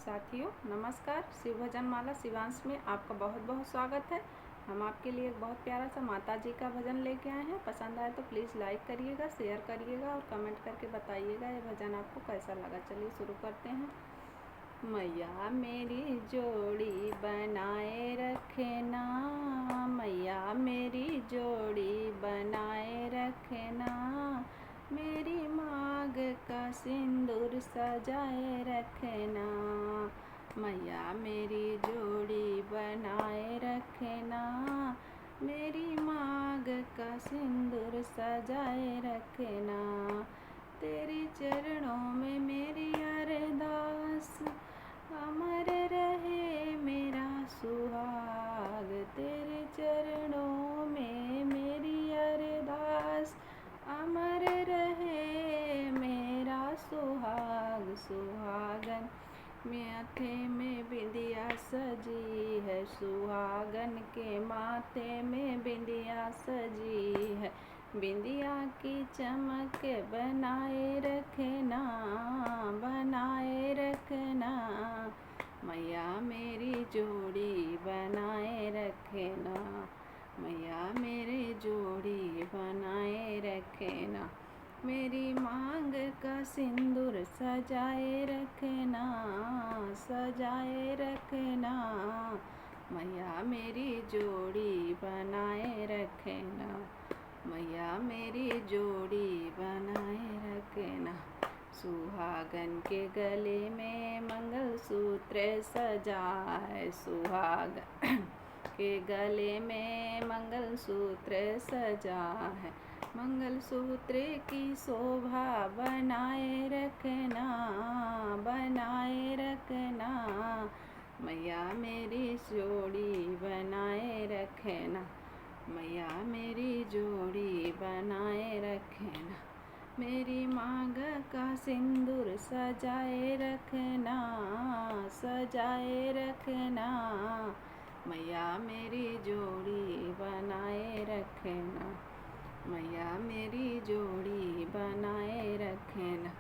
साथियों नमस्कार। शिव भजन माला शिवांश में आपका बहुत बहुत स्वागत है। हम आपके लिए एक बहुत प्यारा सा माता जी का भजन लेके आए हैं। पसंद आए तो प्लीज़ लाइक करिएगा, शेयर करिएगा और कमेंट करके बताइएगा ये भजन आपको कैसा लगा। चलिए शुरू करते हैं। मैया मेरी जोड़ी बनाए रखना, मैया मेरी जोड़ी बनाए रखना, मेरी मांग का सिंदूर सजाए रखना, मैया मेरी जोड़ी बनाए रखना, मेरी मांग का सिंदूर सजाए रखना, तेरे चरणों में मेरी अरदास, अमर रहे मेरा सुहाग, तेरे चरणों में मेरी अरदास, अमर रहे मेरा सुहाग। सुहागन माथे में बिंदिया सजी है, सुहागन के माथे में बिंदिया सजी है, बिंदिया की चमक बनाए रखना, बनाए रखना, मैया मेरी जोड़ी बनाए रखना, मैया मेरी जोड़ी बनाए रखना, मेरी मांग का सिंदूर सजाए रखना, सजाए रखना, मैया मेरी जोड़ी बनाए रखना, मैया मेरी जोड़ी बनाए रखना। सुहागन के गले में मंगलसूत्र सजाए, सुहागन के गले में मंगलसूत्र सजा है, मंगलसूत्र की शोभा बनाए रखना, बनाए रखना, मैया मेरी जोड़ी बनाए रखना, मैया मेरी जोड़ी बनाए रखना, मेरी मांग का सिंदूर सजाए रखना, सजाए रखना, मैया मेरी जोड़ी बनाए रखना, मैया मेरी जोड़ी बनाए रखना।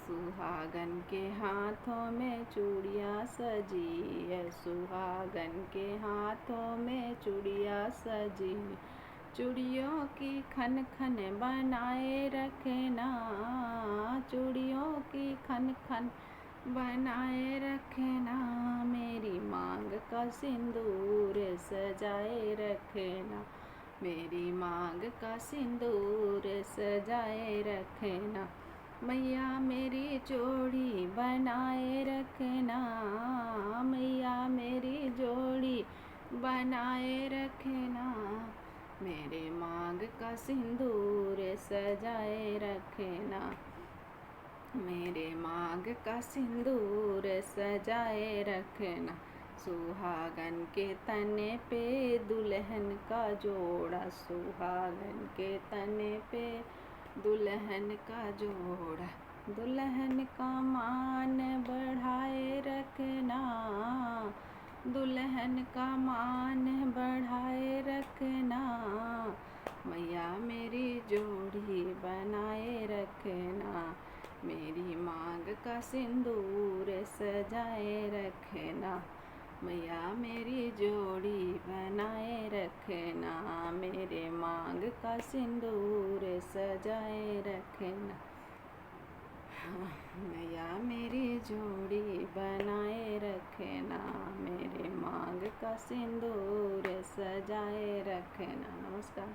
सुहागन के हाथों में चूड़ियाँ सजी है, सुहागन के हाथों में चूड़ियाँ सजी, चूड़ियों की खन खन बनाए रखना, चूड़ियों की खन खन बनाए रखना, मेरी मांग का सिंदूर सजाए रखना, मेरी मांग का सिंदूर सजाए रखना, मैया मेरी जोड़ी बनाए रखना, मैया मेरी जोड़ी बनाए रखना, मेरे मांग का सिंदूर सजाए रखना, मेरे मांग का सिंदूर सजाए रखना। सुहागन के तने पे दुल्हन का जोड़ा, सुहागन के तने पे दुल्हन का जोड़ा, दुल्हन का मान बढ़ाए रखना, दुल्हन का मान बढ़ाए रखना, मैया मेरी जोड़ी बनाए रखना, मेरी मांग का सिंदूर सजाए रखना, मैया मेरी जोड़ी बनाए रखना, मेरे मांग का सिंदूर सजाए रखना, मैया मेरी जोड़ी बनाए रखना, मेरे मांग का सिंदूर सजाए रखना। नमस्कार।